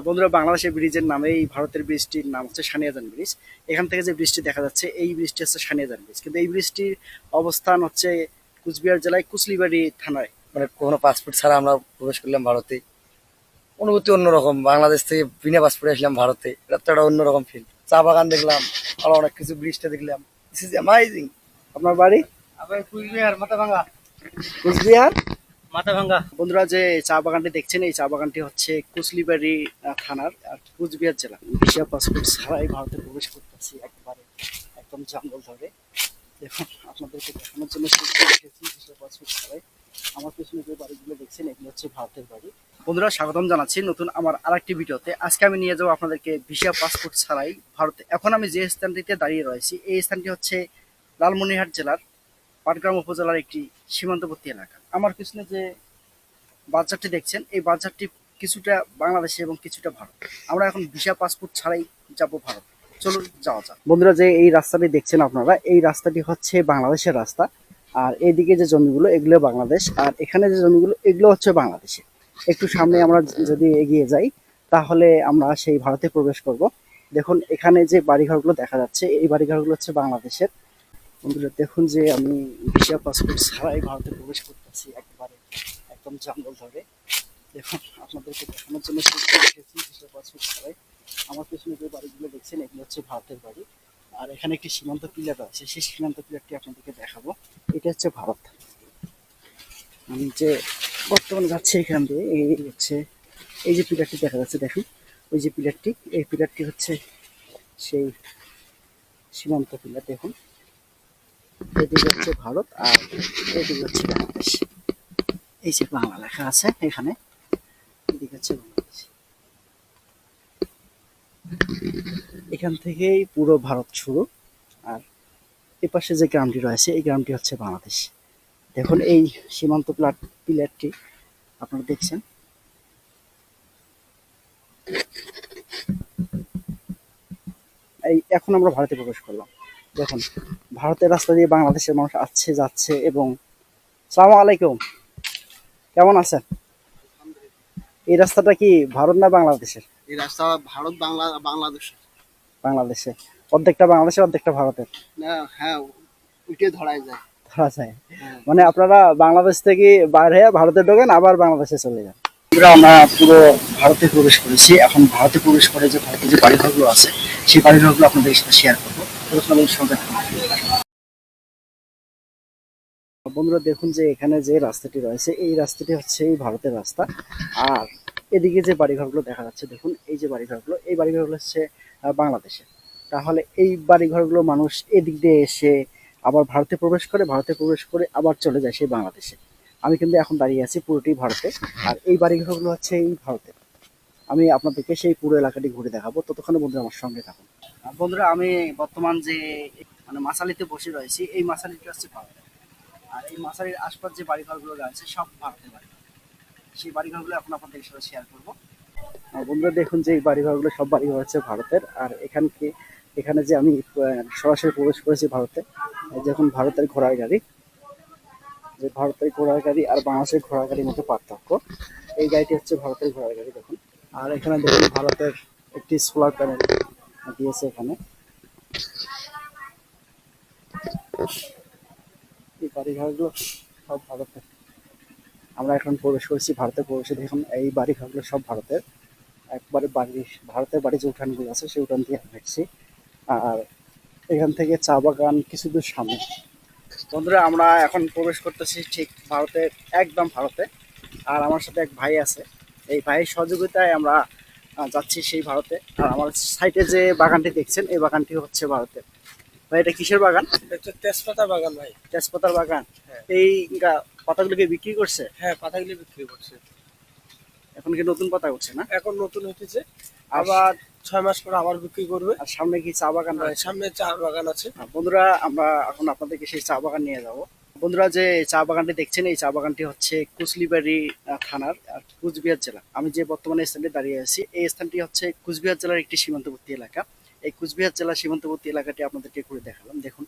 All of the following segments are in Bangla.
বন্ধুরা, বাংলাদেশের ব্রিজের নামে এই ভারতের ব্রিজটির নাম হচ্ছে সানিয়াজান ব্রিজ। এখান থেকে যে ব্রিজটি দেখা যাচ্ছে এই ব্রিজটি হচ্ছে সানিয়াজান ব্রিজ, কিন্তু এই ব্রিজটির অবস্থান হচ্ছে কুচবিহার জেলায় কুচলিবাড়ি থানায়। মানে কোনো পাসপোর্ট ছাড়া আমরা প্রবেশ করলাম ভারতে। অনুভূতি অন্যরকম, বাংলাদেশ থেকে বিনা পাসপোর্টে আসলাম ভারতে, এটা তো একটা অন্যরকম ফিল। চা বাগান দেখলাম, আরো অনেক কিছু, ব্রিজটা দেখলাম। This is amazing. আপনার বাড়ি কুচবিহার মাথাভাঙা। কুচবিহার মাথাভাঙা। বন্ধুরা, যে চা বাগানটি দেখছেন এই চা বাগানটি হচ্ছে কুচলিবাড়ি থানার আর কুচবিহার জেলা। ভিসা পাসপোর্ট ছাড়াই ভারতে প্রবেশ করতেছি একবারে একদম জঙ্গল ধরে। দেখুন, আপনাদেরকে দেখানোর জন্য ভিসা পাসপোর্ট ছাড়াই। আমার পিছনে যে বাড়িগুলো দেখছেন এগুলো হচ্ছে ভারতের বাড়ি। বন্ধুরা, স্বাগতম জানাচ্ছি নতুন আমার আরেকটি ভিডিওতে। আজকে আমি নিয়ে যাবো আপনাদেরকে ভিসা পাসপোর্ট ছাড়াই ভারতে। এখন আমি যে স্থানটিতে দাঁড়িয়ে রয়েছি এই স্থানটি হচ্ছে লালমনিরহাট জেলার পাটগ্রাম উপজেলার একটি সীমান্তবর্তী এলাকা। আমার পিছনে যে বাজারটি দেখছেন এই বাজারটি কিছুটা বাংলাদেশে এবং কিছুটা ভারত। আমরা এখন ভিসা পাসপোর্ট ছাড়াই যাব ভারত। চলুন যাওয়া যাক। বন্ধুরা, যে এই রাস্তাটি দেখছেন আপনারা, এই রাস্তাটি হচ্ছে বাংলাদেশের রাস্তা। আর এইদিকে যে জমিগুলো এগুলো বাংলাদেশ, আর এখানে যে জমিগুলো এগুলো হচ্ছে বাংলাদেশে। একটু সামনে আমরা যদি এগিয়ে যাই তাহলে আমরা সেই ভারতে প্রবেশ করব। দেখুন, এখানে যে বাড়িঘরগুলো দেখা যাচ্ছে এই বাড়িঘরগুলো হচ্ছে বাংলাদেশের। বন্ধুরা দেখুন, যে আমি ভিসা পাসপোর্ট ছাড়াই ভারতে প্রবেশ করতেছি একবারে একদম জঙ্গল ধরে। দেখুন, আপনাদেরকে দেখানোর জন্য ভিসা পাসপোর্ট ছাড়াই। আমার পেছনে যে বাড়িগুলো দেখছেন এগুলো হচ্ছে ভারতের বাড়ি। আর এখানে একটি সীমান্ত পিলার আছে, সেই সীমান্ত পিলারটি আপনাদেরকে দেখাবো। এটা হচ্ছে ভারত। আমি যে বর্তমানে যাচ্ছি এখান দিয়ে এই হচ্ছে এই যে পিলারটি দেখা যাচ্ছে, দেখুন ওই যে পিলারটি, এই পিলারটি হচ্ছে সেই সীমান্ত পিলার। দেখুন, এদিকে হচ্ছে ভারত আর এদিকে হচ্ছে বাংলাদেশ। এই যে বাংলা লেখা আছে এখানে, এদিকে হচ্ছে বাংলাদেশ। এখান থেকেই পুরো ভারত শুরু। আর এপাশে যে গ্রামটি রয়েছে এই গ্রামটি হচ্ছে বাংলাদেশ। দেখুন, এই সীমান্ত পিলারটি আপনারা দেখছেন। এই এখন আমরা ভারতে প্রবেশ করলাম। দেখুন, ভারতের রাস্তা দিয়ে বাংলাদেশের মানুষ আসছে যাচ্ছে। এবং সালাম আলাইকুম, কেমন আছেন? এই রাস্তাটা কি ভারত না বাংলাদেশের? এই রাস্তা ভারত বাংলাদেশ। বাংলাদেশে অর্ধেকটা বাংলাদেশের অর্ধেকটা ভারতের। না, হ্যাঁ, উঠে ধরাই যায়। ধরা যায়। মানে আপনারা বাংলাদেশ থেকে বাইরে হয়ে ভারতে ঢোকেন আবার বাংলাদেশে চলে যান। আমরা পুরো ভারতে প্রবেশ করেছি। এখন ভারতে প্রবেশ করে যে ভারতের যে বাড়িঘরগুলো আছে সেই বাড়িঘরগুলো আপনাদের সাথে শেয়ার করবো। বন্ধুরা দেখুন, যে এখানে যে রাস্তাটি রয়েছে এই রাস্তাটি হচ্ছে এই ভারতের রাস্তা। আর এদিকে যে বাড়িঘরগুলো দেখা যাচ্ছে, দেখুন এই যে বাড়িঘরগুলো, এই বাড়িঘরগুলো হচ্ছে বাংলাদেশে। তাহলে এই বাড়িঘরগুলো মানুষ এদিক দিয়ে এসে আবার ভারতে প্রবেশ করে, ভারতে প্রবেশ করে আবার চলে যায় সেই বাংলাদেশে। আমি কিন্তু এখন দাঁড়িয়ে আছি পুরোটি ভারতে। আর এই বাড়িঘরগুলো হচ্ছে এই ভারতে। আমি আপনাদেরকে সেই পুরো এলাকাটি ঘুরে দেখাবো, ততক্ষণে বন্ধুরা আমার সঙ্গে থাকুন। বন্ধুরা, আমি বর্তমান যে মানে মাসালিতে বসে রয়েছি এই মাসালিটি হচ্ছে ভারত। আর এই মাসারির আশপাশ যে বাড়িঘরগুলো রয়েছে সব ভারতের বাড়ি। সেই বাড়িঘরগুলো এখন আপনাদের সাথে শেয়ার করবো। বন্ধুরা দেখুন, যে এই বাড়িঘরগুলো সব বাড়িঘর হচ্ছে ভারতের। আর এখানে যে আমি সরাসরি প্রবেশ করেছি ভারতে। এই দেখুন, ভারতের ঘোড়ার গাড়ি, যে ভারতের ঘোড়ার গাড়ি আর বাংলাদেশের ঘোড়ার গাড়ির মধ্যে পার্থক্য। এই গাড়িটি হচ্ছে ভারতের ঘোড়ার গাড়ি। দেখুন, আর এখানে দেখুন ভারতের একটি সোলার প্যানেল দিয়েছে এখানে। এই বাড়িঘরগুলো সব ভারতের। আমরা এখন প্রবেশ করেছি ভারতে। প্রবেশে দেখুন এই বাড়িঘরগুলো সব ভারতের। একবারে ভারতের বাড়ি যে উঠানগুলো আছে সেই উঠান দিয়ে হাঁটছি। আর এখান থেকে চা বাগান কিছু দূর সামনে। বন্ধুরা, আমরা এখন প্রবেশ করতেছি ঠিক ভারতের, একদম ভারতে। আর আমার সাথে এক ভাই আছে, এই ভাইয়ের সহযোগিতায় আমরা যাচ্ছি সেই ভারতে। আর আমার সাইডে যে বাগানটি দেখছেন এই বাগানটি হচ্ছে ভারতের। ভাই, এটা কিসের বাগান? এটা তেজপাতা বাগান ভাই। তেজপাতার বাগান। হ্যাঁ। এই পাতাগুলোকে বিক্রি করছে? হ্যাঁ, পাতাগুলি বিক্রি করছে। এখন কি নতুন পাতা উঠছে না? এখন নতুন হতেছে, আবার 6 মাস পর আবার বিক্রি করবে। আর সামনে কি চা বাগান রয়েছে? সামনে চা বাগান আছে। বন্ধুরা, আমরা এখন আপনাদেরকে সেই চা বাগান নিয়ে যাব। বন্ধুরা, যে চা বাগানটি দেখছেন এই চা বাগানটি হচ্ছে কুচলিবাড়ি থানার আর কুচবিহার জেলা। আমি যে বর্তমানে স্থানে দাঁড়িয়ে আছি এই স্থানটি হচ্ছে কুচবিহার জেলার একটি সীমান্তবর্তী এলাকা। এই কুচবিহার জেলার সীমান্তবর্তী এলাকাটি আপনাদেরকে ঘুরে দেখালাম। দেখুন,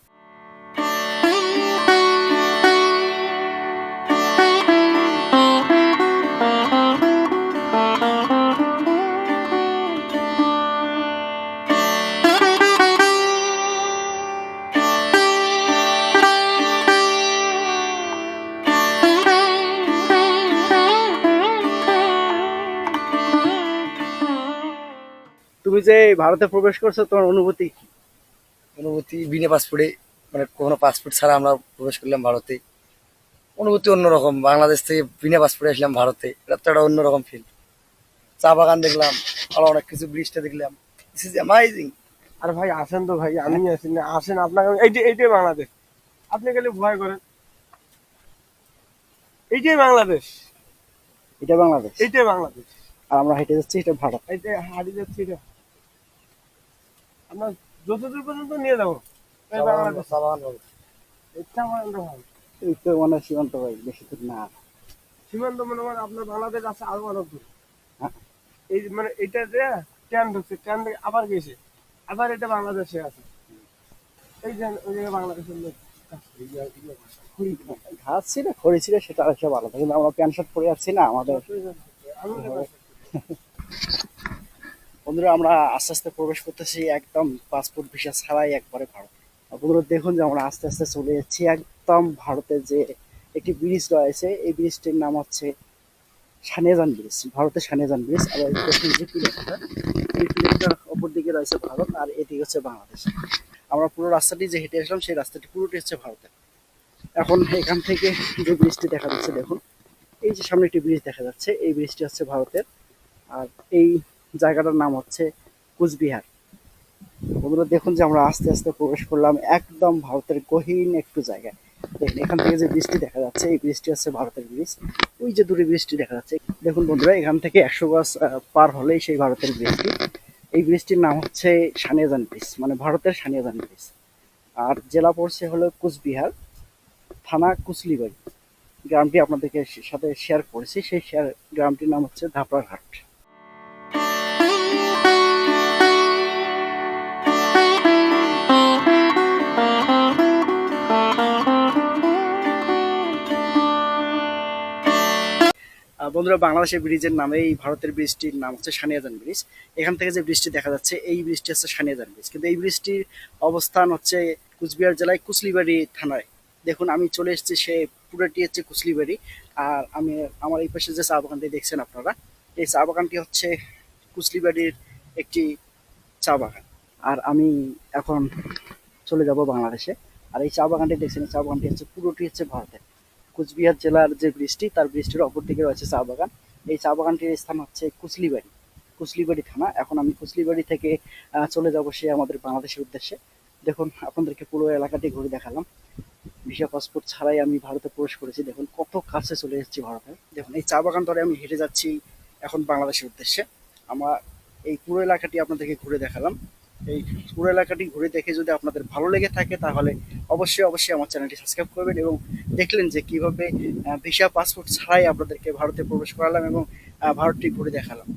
তুমি যে ভারতে প্রবেশ করছো তোমার অনুভূতি কি? অনুভূতি বিনা পাসপোর্টে, মানে কোনো পাসপোর্ট ছাড়া আমরা প্রবেশ করলাম ভারতে। অনুভূতি অন্যরকম, বাংলাদেশ থেকে বিনা পাসপোর্টে আসলাম ভারতে, এটা তো একটা অন্যরকম ফিল। চা বাগান দেখলাম, আরো অনেক কিছু, ব্রিজটা দেখলাম। This is amazing. আর ভাই আসেন তো ভাই, আমি আছি না, আসেন আপনাকে এইটাই বাংলাদেশ। আপনি খালি ভয় করেন, এইটাই বাংলাদেশ, এটা বাংলাদেশ এইটাই বাংলাদেশ। আর আমরা হেঁটে যাচ্ছি এটা ভারত। এইটাই হারিয়ে যাচ্ছে এটা। আমরা যতদূর পর্যন্ত নিয়ে যাবো এই বাংলাদেশ। চা বাগান বলো। ইচ্ছা আমার ভাই, এই তো মনে হয় সীমান্ত ভাই, বেশি দূর না। সীমান্ত মনে করেন আপনার বাংলাদেশ আছে আরো অনেক দূর। হ্যাঁ, এই মানে এটা যে ট্রেন ঢুকছে, ট্রেন থেকে আবার গেছে, আবার এটা বাংলাদেশে আছে। এই যে ওই জায়গায় বাংলাদেশের লোক ঘাস ছিল খড়ি ছিল সেটা সব আলাদা, কিন্তু আমরা প্যান্ট শার্ট পরে আসছি না আমাদের। বন্ধুরা আমরা আস্তে আস্তে প্রবেশ করতেছি একদম পাসপোর্ট ভিসা ছাড়াই একবারে ভারত। আর বন্ধুরা দেখুন যে আমরা আস্তে আস্তে চলে যাচ্ছি একদম ভারতে। যে একটি ব্রিজ রয়েছে, এই ব্রিজটির নাম হচ্ছে সানেজান ব্রিজ, ভারতের সানেজান ব্রিজ। আর এই দেখুন যে প্লেনটা, এই প্লেনটার অপর দিকে রয়েছে ভারত আর এদিকে হচ্ছে বাংলাদেশ। আমরা পুরো রাস্তাটি যে হেঁটে আসলাম সেই রাস্তাটি পুরোটি হচ্ছে ভারতের। এখন এখান থেকে যে ব্রিজটি দেখা যাচ্ছে দেখুন, এই যে সামনে একটি ব্রিজ দেখা যাচ্ছে, এই ব্রিজটি হচ্ছে ভারতের। আর এই জায়গাটার নাম হচ্ছে কুচবিহার। বন্ধুরা দেখুন যে আমরা আস্তে আস্তে প্রবেশ করলাম একদম ভারতের গহীন একটু জায়গায়। দেখুন এখান থেকে যে ব্রিজটি দেখা যাচ্ছে, এই ব্রিজটি হচ্ছে ভারতের ব্রিজ। ওই যে দূরে ব্রিজটি দেখা যাচ্ছে, দেখুন বন্ধুরা এখান থেকে 100 গজ পার হলেই সেই ভারতের ব্রিজটি। এই ব্রিজটির নাম হচ্ছে সানিয়াজান ব্রিজ, মানে ভারতের সানিয়াজান ব্রিজ। আর জেলা পড়ছে হলো কুচবিহার, থানা কুচলিবাড়ি। গ্রামটি আপনাদেরকে সাথে শেয়ার করেছি, সেই গ্রামটির নাম হচ্ছে ধাপড়াঘাট। বন্ধুরা বাংলাদেশের ব্রিজের নামে এই ভারতের ব্রিজটির নাম হচ্ছে সানিয়াজান ব্রিজ। এখান থেকে যে ব্রিজটি দেখা যাচ্ছে এই ব্রিজটি হচ্ছে সানিয়াজান ব্রিজ, কিন্তু এই ব্রিজটির অবস্থান হচ্ছে কুচবিহার জেলায় কুচলিবাড়ি থানায়। দেখুন আমি চলে এসেছি, সে পুরোটি হচ্ছে কুচলিবাড়ি। আর আমি আমার এই পাশে যে চা বাগানটি দেখছেন আপনারা, এই চা বাগানটি হচ্ছে কুচলিবাড়ির একটি চা বাগান। আর আমি এখন চলে যাব বাংলাদেশে। আর এই চা বাগানটি দেখছেন, এই চা বাগানটি হচ্ছে পুরোটি হচ্ছে ভারতের। কুচবিহার জেলার যে ব্রিজটি, তার ব্রিজটির অপর দিকে রয়েছে চা বাগান। এই চা বাগানটির স্থান হচ্ছে কুচলিবাড়ি, কুচলিবাড়ি থানা। এখন আমি কুচলিবাড়ি থেকে চলে যাব সে আমাদের বাংলাদেশের উদ্দেশ্যে। দেখুন আপনাদেরকে পুরো এলাকাটি ঘুরে দেখালাম, ভিসা পাসপোর্ট ছাড়াই আমি ভারতে প্রবেশ করেছি। দেখুন কত কাছে চলে এসেছি ভারতে। দেখুন এই চা বাগান ধরে আমি হেঁটে যাচ্ছি এখন বাংলাদেশের উদ্দেশ্যে। আমার এই পুরো এলাকাটি আপনাদেরকে ঘুরে দেখালাম। এই পুরো এলাকাটি ঘুরে দেখে যদি আপনাদের ভালো লেগে থাকে তাহলে অবশ্যই অবশ্যই আমার চ্যানেলটি সাবস্ক্রাইব করবেন। এবং দেখলেন যে কিভাবে ভিসা পাসপোর্ট ছাড়াই আপনাদেরকে ভারতে প্রবেশ করালাম এবং ভারতটি ঘুরে দেখালাম।